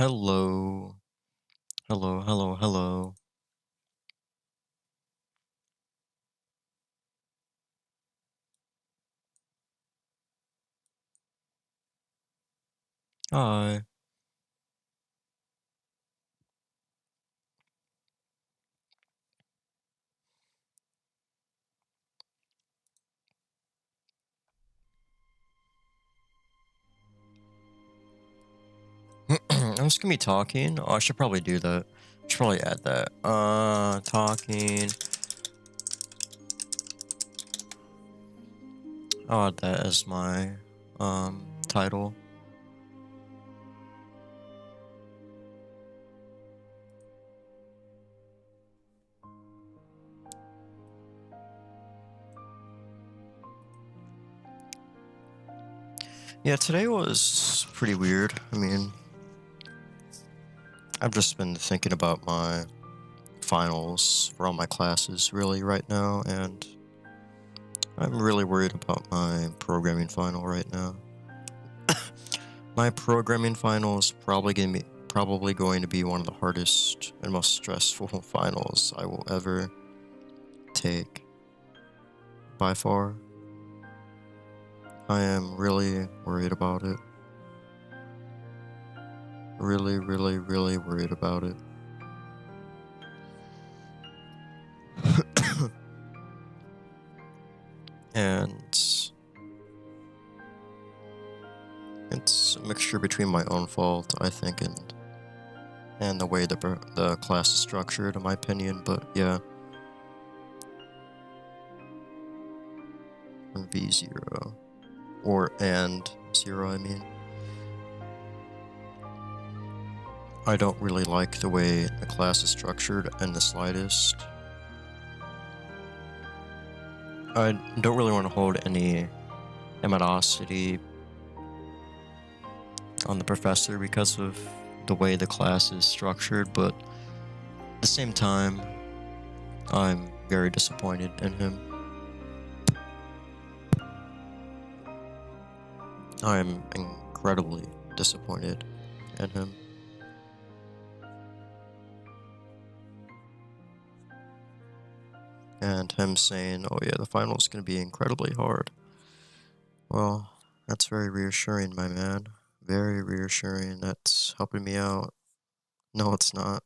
Hello. Hello, hello, hello. Hi. I'm just gonna be talking. Oh, I should probably do that. Should probably add that. Talking. I'll add that as my title. Yeah, today was pretty weird. I mean, I've just been thinking about my finals for all my classes really right now, and I'm really worried about my programming final right now. My programming final is probably going to be one of the hardest and most stressful finals I will ever take by far. I am really worried about it. Really, really, really worried about it. And it's a mixture between my own fault, I think, and the way the class is structured, in my opinion. But yeah, and V0 and 0, I mean. I don't really like the way the class is structured in the slightest. I don't really want to hold any animosity on the professor because of the way the class is structured, but at the same time, I'm very disappointed in him. I'm incredibly disappointed in him. And him saying, oh yeah, the final is going to be incredibly hard. Well, that's very reassuring, my man. Very reassuring. That's helping me out. No, it's not.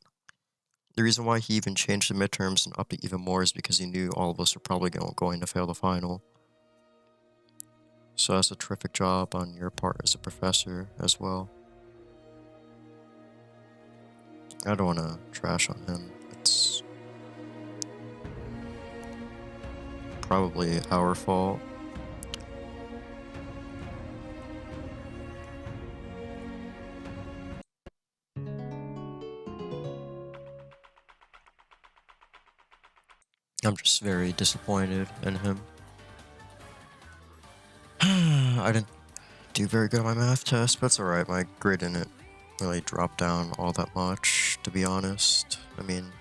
The reason why he even changed the midterms and upped it even more is because he knew all of us were probably going to fail the final. So that's a terrific job on your part as a professor as well. I don't want to trash on him. It's probably our fault. I'm just very disappointed in him. I didn't do very good on my math test, but it's alright. My grade didn't really drop down all that much, to be honest. I mean,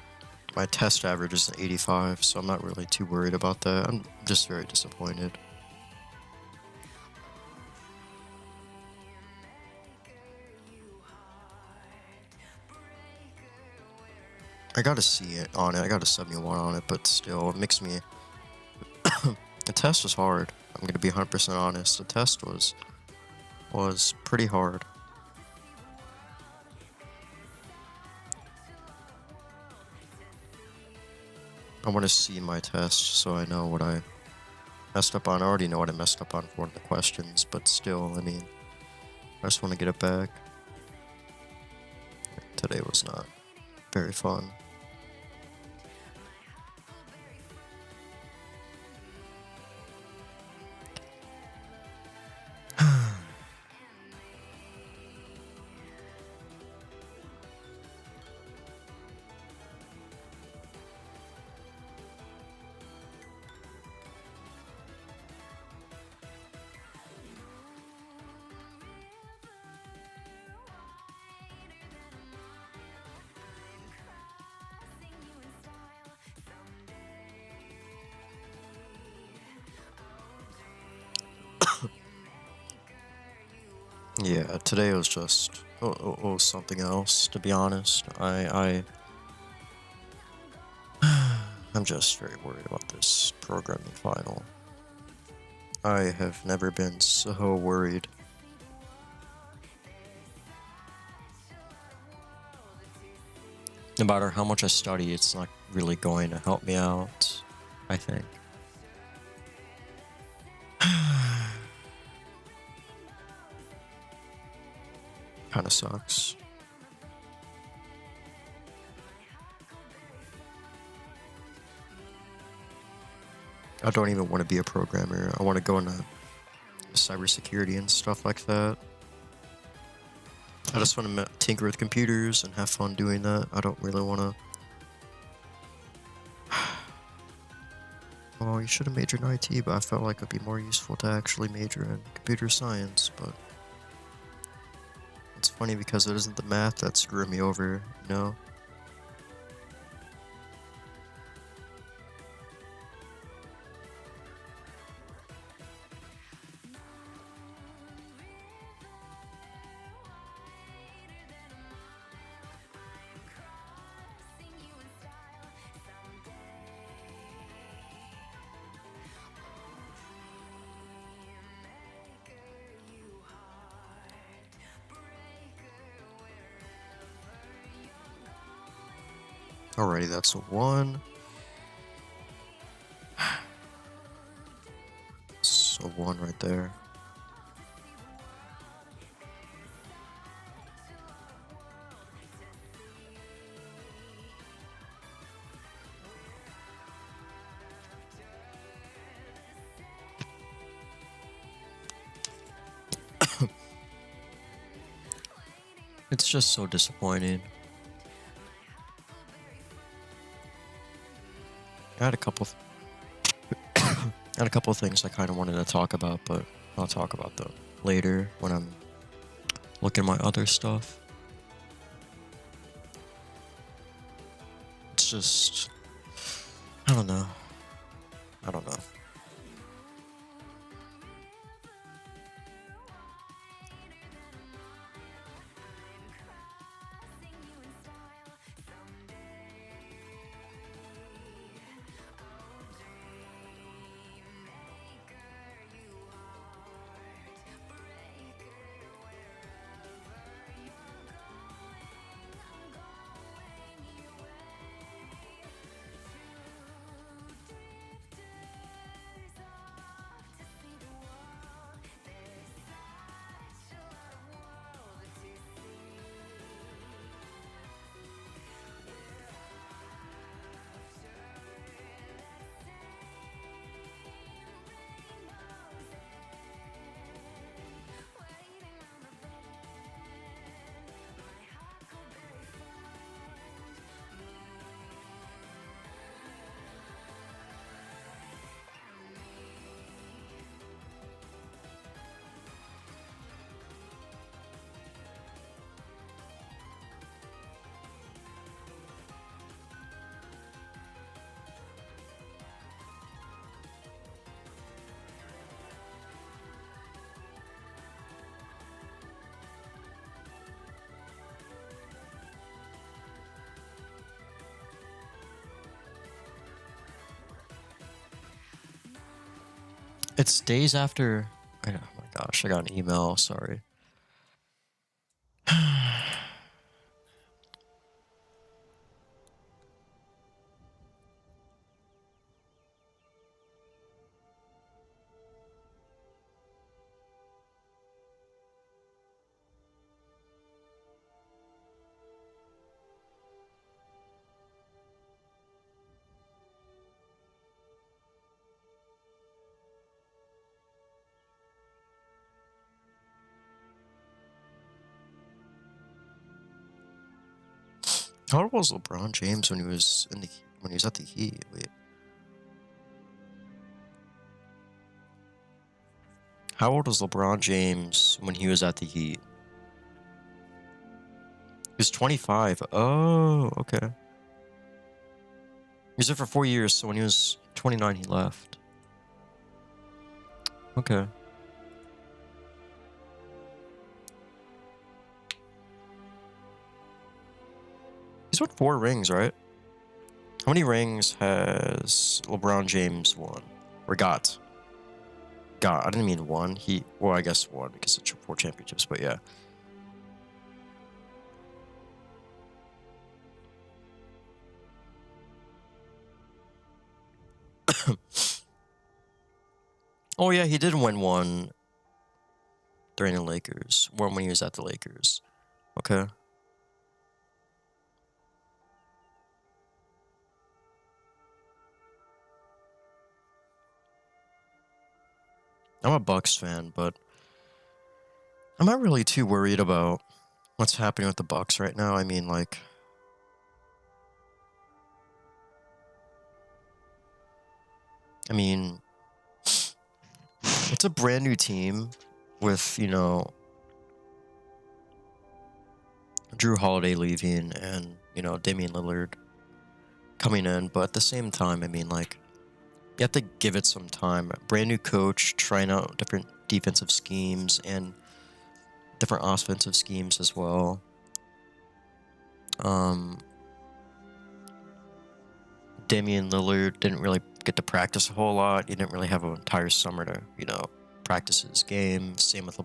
my test average is an 85, so I'm not really too worried about that. I'm just very disappointed. I got a C on it. I got a 71 on it, but still, it makes me... The test was hard. I'm gonna be 100% honest. The test was pretty hard. I want to see my test so I know what I messed up on. I already know what I messed up on for one of the questions, but still, I mean, I just want to get it back. Today was not very fun. Yeah, today was just something else, to be honest. I'm just very worried about this programming final. I have never been so worried. No matter how much I study, it's not really going to help me out, I think. Kinda sucks. I don't even want to be a programmer. I want to go into cybersecurity and stuff like that. I just want to tinker with computers and have fun doing that. I don't really want to... Well, you should have majored in IT, but I felt like it'd be more useful to actually major in computer science, but... It's funny because it isn't the math that's screwing me over, you know? Alrighty, that's a 1. That's a 1 right there. It's just so disappointing. I had a couple of things I kind of wanted to talk about, but I'll talk about them later when I'm looking at my other stuff. It's just... I don't know. It's days after... Oh my gosh, I got an email, sorry. How old was LeBron James when he was at the Heat? Wait. How old was LeBron James when he was at the Heat? He was 25. Oh, okay. He was there for 4 years, so when he was 29, he left. Okay. He's won 4 rings, right? How many rings has LeBron James won? Or got? Got. I didn't mean won. Well, I guess won because it's 4 championships, but yeah. Oh, yeah, he did win one during the Lakers. One when he was at the Lakers. Okay. I'm a Bucks fan, but I'm not really too worried about what's happening with the Bucks right now. I mean, like, it's a brand new team with, you know, Drew Holiday leaving and, you know, Damian Lillard coming in. But at the same time, I mean, like, you have to give it some time. Brand new coach, trying out different defensive schemes and different offensive schemes as well. Damian Lillard didn't really get to practice a whole lot. He didn't really have an entire summer to, you know, practice his game. Same with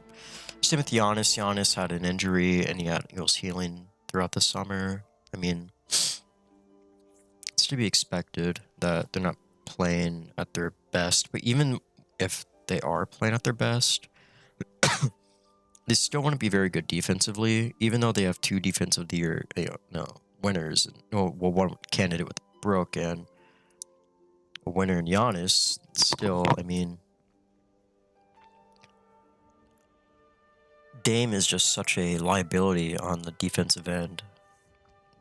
Giannis. Giannis had an injury and he was healing throughout the summer. I mean, it's to be expected that they're not playing at their best. But even if they are playing at their best, they still want to be very good defensively. Even though they have 2 defensive of the year, winners. One candidate with Brook and a winner in Giannis. Still, I mean, Dame is just such a liability on the defensive end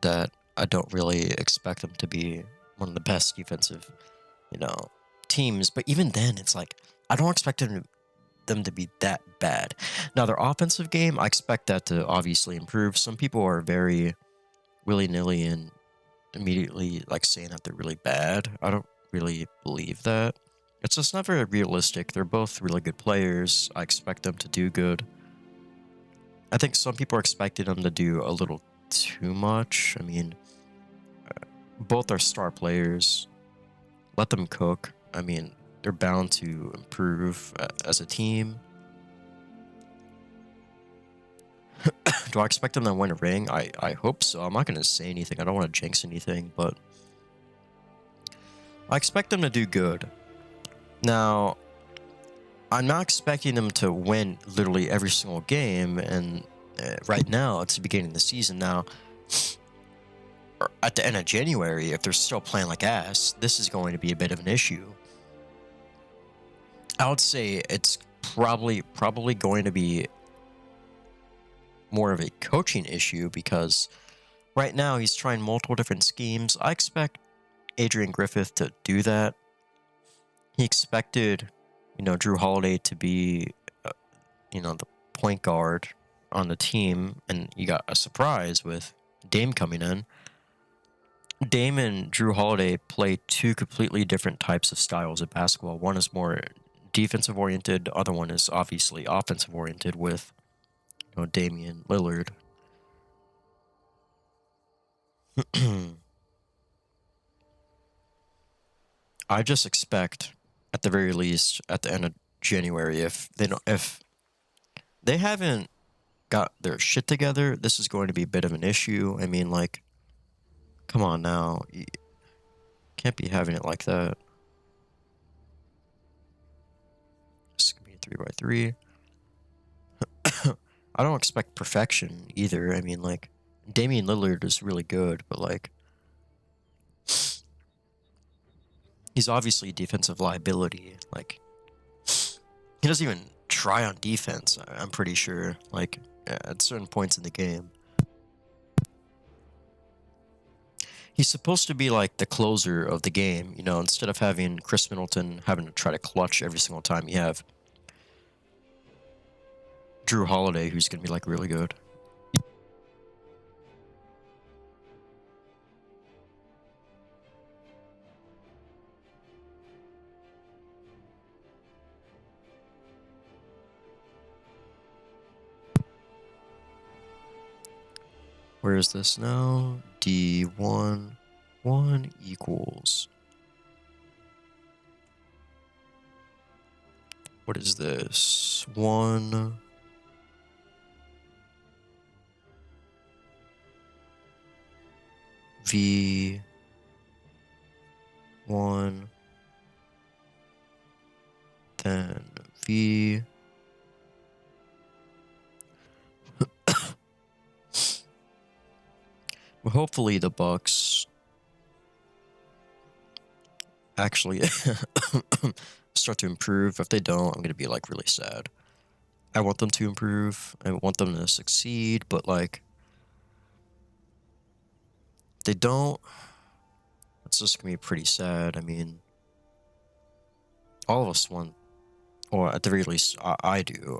that I don't really expect them to be one of the best defensive, teams. But even then, it's like I don't expect them to be that bad. Now, their offensive game, I expect that to obviously improve. Some people are very willy-nilly and immediately like saying that they're really bad. I don't really believe that. It's just not very realistic. They're both really good players. I expect them to do good. I think some people are expecting them to do a little too much. I mean, both are star players. Let them cook. I mean, they're bound to improve as a team. Do I expect them to win a ring? I hope so. I'm not going to say anything. I don't want to jinx anything, but I expect them to do good. Now, I'm not expecting them to win literally every single game, and right now, it's the beginning of the season. Now, at the end of January, if they're still playing like ass, this is going to be a bit of an issue. I would say it's probably going to be more of a coaching issue because right now he's trying multiple different schemes. I expect Adrian Griffith to do that. He expected, Drew Holiday to be, the point guard on the team, and you got a surprise with Dame coming in. Dame and Drew Holiday play 2 completely different types of styles of basketball. One is more defensive oriented, the other one is obviously offensive oriented with Damian Lillard. I just expect, at the very least, at the end of January, if they haven't got their shit together, this is going to be a bit of an issue. I mean, like, come on now, you can't be having it like that. This is gonna be a 3x3. I don't expect perfection either. I mean, like, Damian Lillard is really good, but like, he's obviously a defensive liability. Like, he doesn't even try on defense, I'm pretty sure, like, at certain points in the game. He's supposed to be like the closer of the game, instead of having Chris Middleton having to try to clutch every single time, you have Drew Holiday, who's going to be like really good. Where is this now? D1, 1 equals. What is this? 1. V 1, then V. Well, hopefully the Bucks actually start to improve. If they don't, I'm gonna be like really sad. I want them to improve. I want them to succeed, but like they don't. It's just gonna be pretty sad. I mean, all of us want, or at the very least, I do.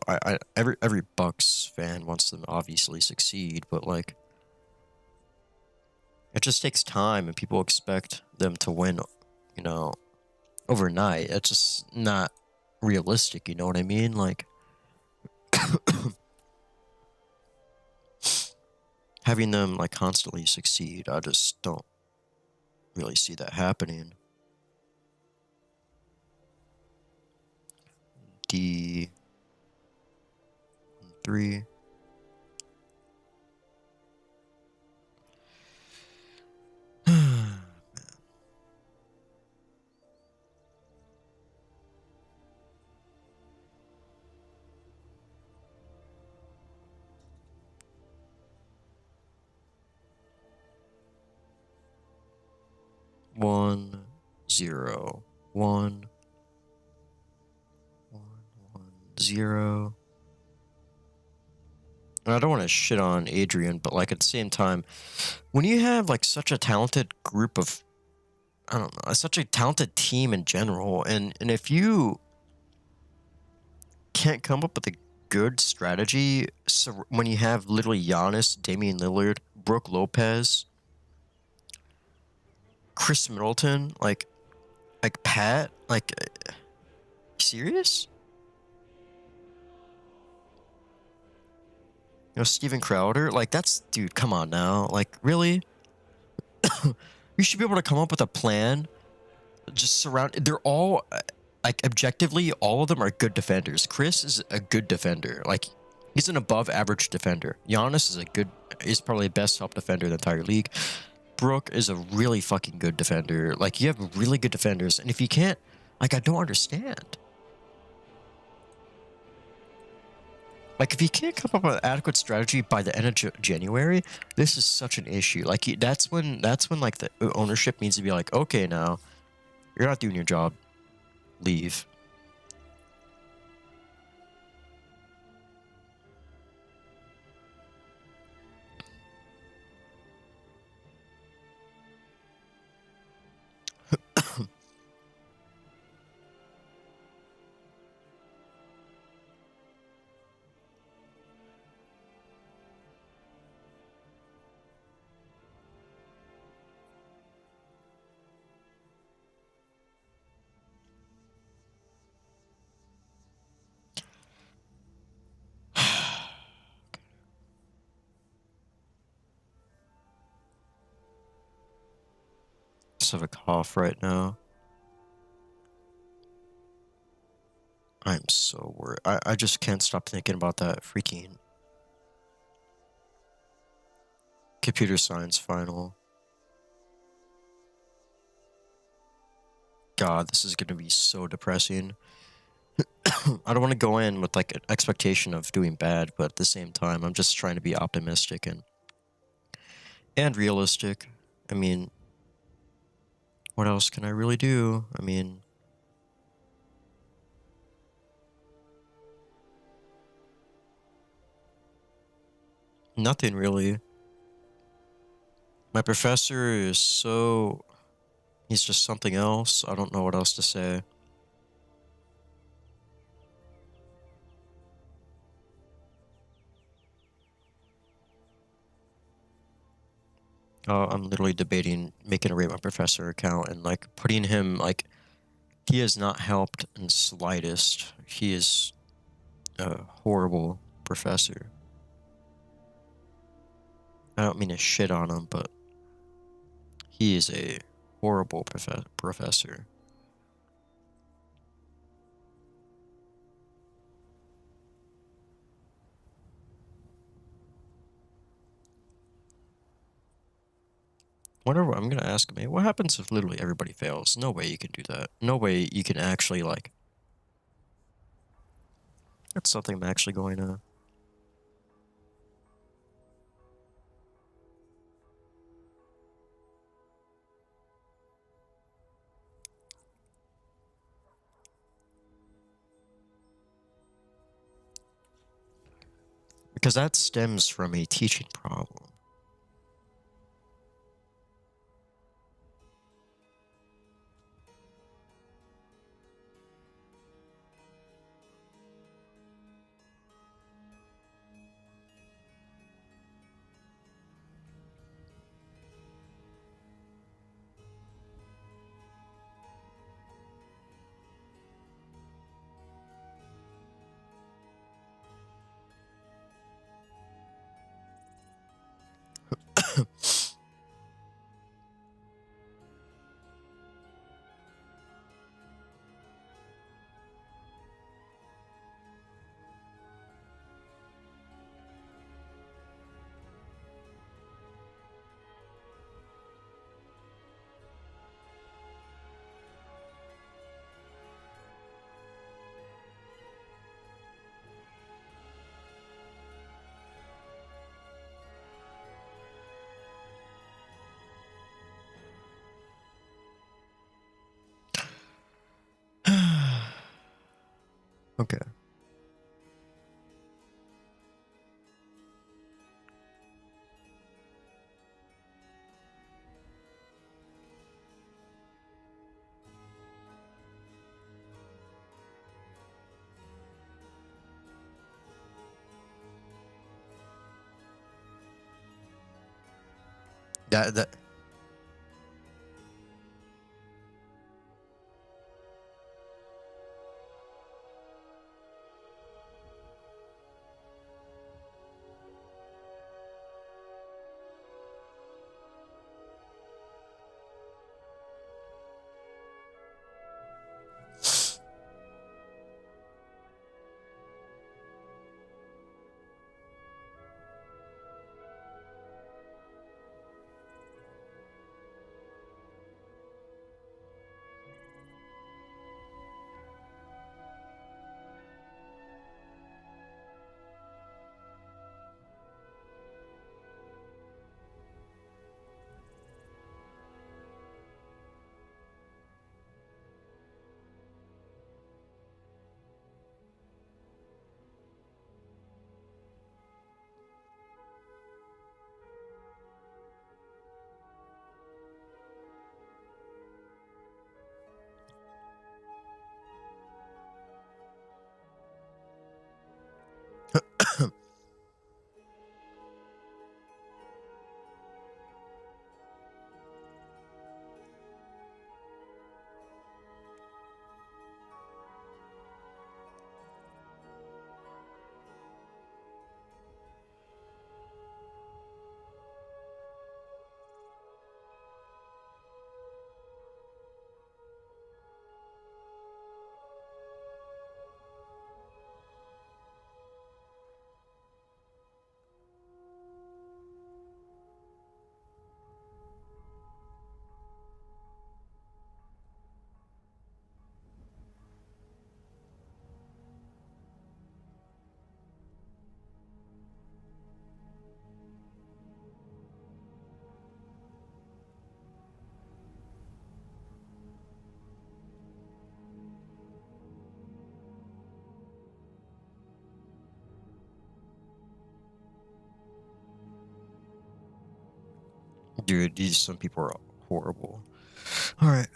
Every Bucks fan wants them to obviously succeed, but like it just takes time, and people expect them to win, you know, overnight. It's just not realistic. You know what I mean? Like having them like constantly succeed, I just don't really see that happening. D3. One, 0, 1, 1, 1, 0. And I don't want to shit on Adrian, but like at the same time, when you have like such a talented group of, I don't know, such a talented team in general, and if you can't come up with a good strategy, so when you have literally Giannis, Damian Lillard, Brooke Lopez, Chris Middleton, like Pat, like serious? You know, Steven Crowder, like that's, dude, come on now, like really? You should be able to come up with a plan. Just surround. They're all like objectively, all of them are good defenders. Chris is a good defender. Like he's an above average defender. Giannis is probably the best top defender in the entire league. Brooke is a really fucking good defender. Like you have really good defenders, and if you can't, like I don't understand. Like if you can't come up with an adequate strategy by the end of January, this is such an issue. Like that's when like the ownership needs to be like, okay, now you're not doing your job, leave. Just have a cough right now. I'm so worried. I just can't stop thinking about that freaking computer science final. God, this is gonna be so depressing. I don't want to go in with like an expectation of doing bad, but at the same time, I'm just trying to be optimistic and realistic. I mean, what else can I really do? I mean, nothing really. My professor is so... He's just something else. I don't know what else to say. I'm literally debating making a Rate My Professor account and like putting him like... He has not helped in the slightest. He is a horrible professor. I don't mean to shit on him, but he is a horrible professor. Wonder what I'm gonna ask him. What happens if literally everybody fails? No way you can do that. No way you can actually like. That's something I'm actually going to. Because that stems from a teaching problem. Okay. That dude, these some people are horrible. All right.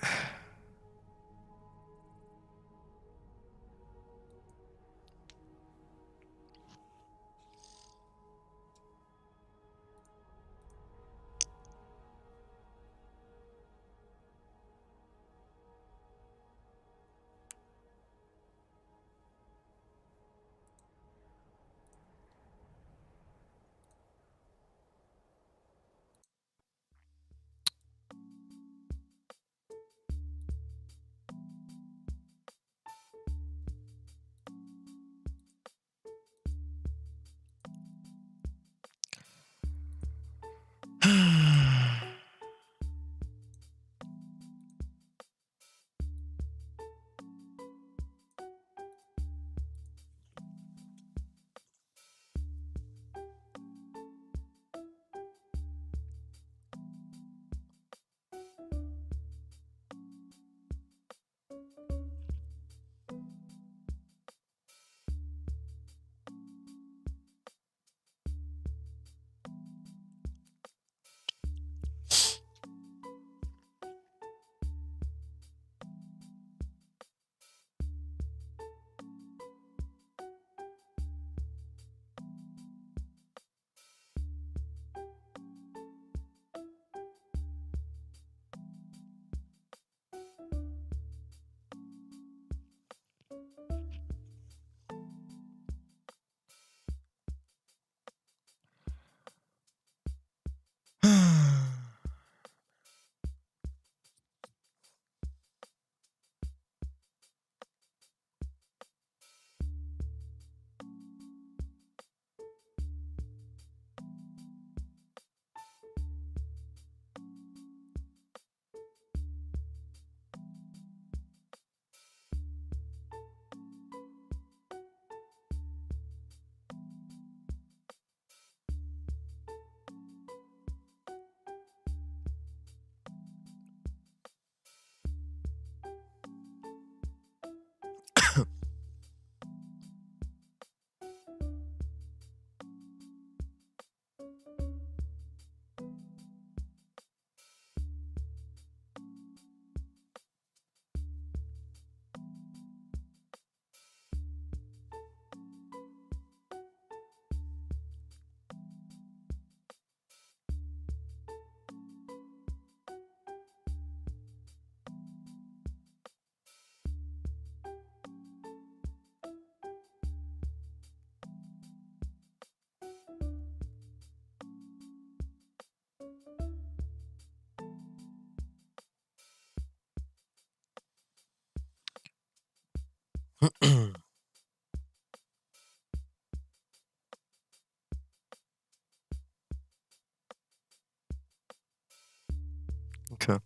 Okay.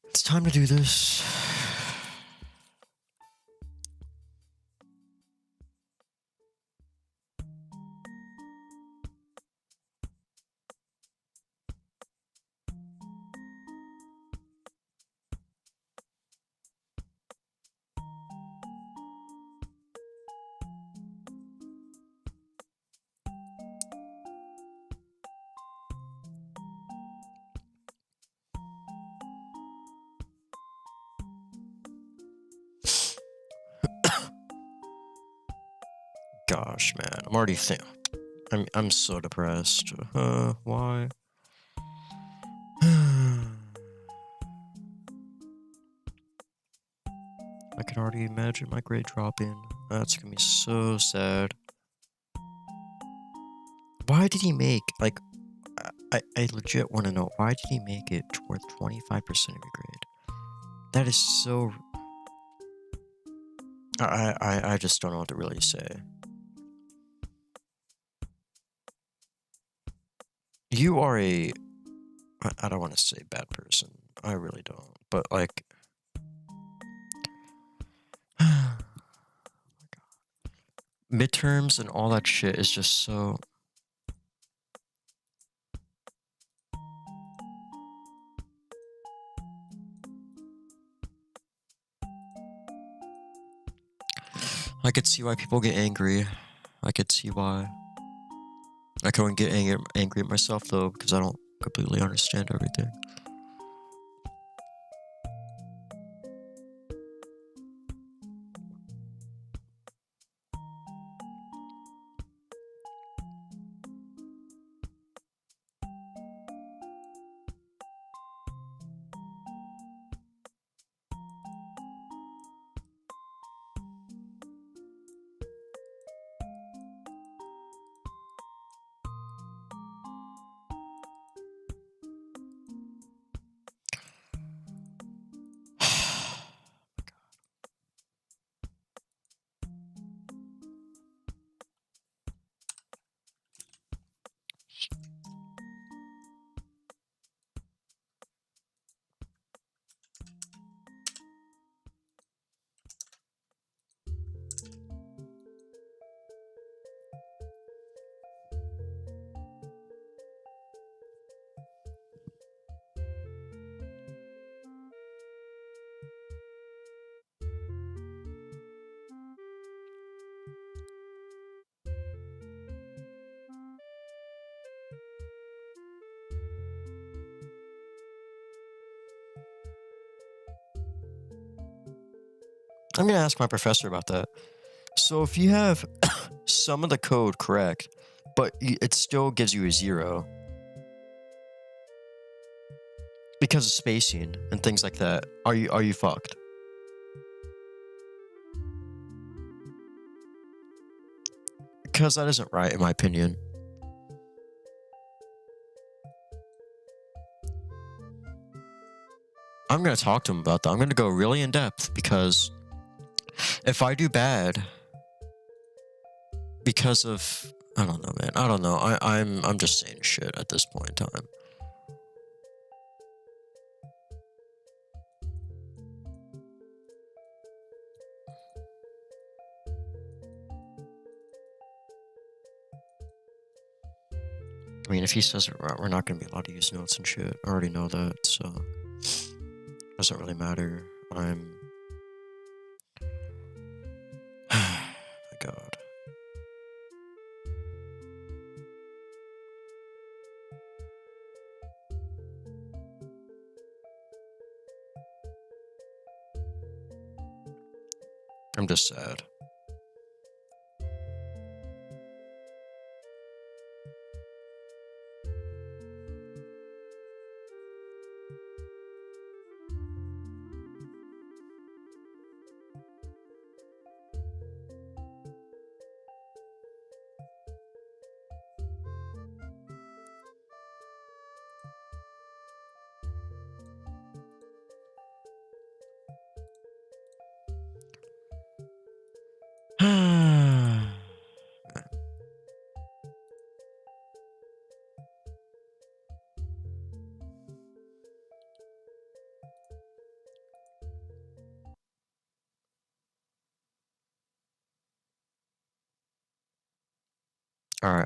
It's time to do this. Gosh, man, I'm already I'm so depressed. Why? I can already imagine my grade dropping. That's gonna be so sad. Why did he make, like, I legit want to know, why did he make it worth 25% of your grade? That is so... I just don't know what to really say. You are I don't want to say bad person. I really don't. But, like... midterms and all that shit is just so... I could see why people get angry. I could see why. I couldn't get angry at myself, though, because I don't completely understand everything. I'm gonna ask my professor about that. So if you have some of the code correct, but it still gives you a 0 because of spacing and things like that, are you fucked? Because that isn't right, in my opinion. I'm gonna talk to him about that. I'm gonna go really in depth because if I do bad because of I don't know, man. I don't know. I'm just saying shit at this point in time. I mean, if he says we're not gonna be allowed to use notes and shit, I already know that, so it doesn't really matter. I'm my god. I'm just sad. Alright,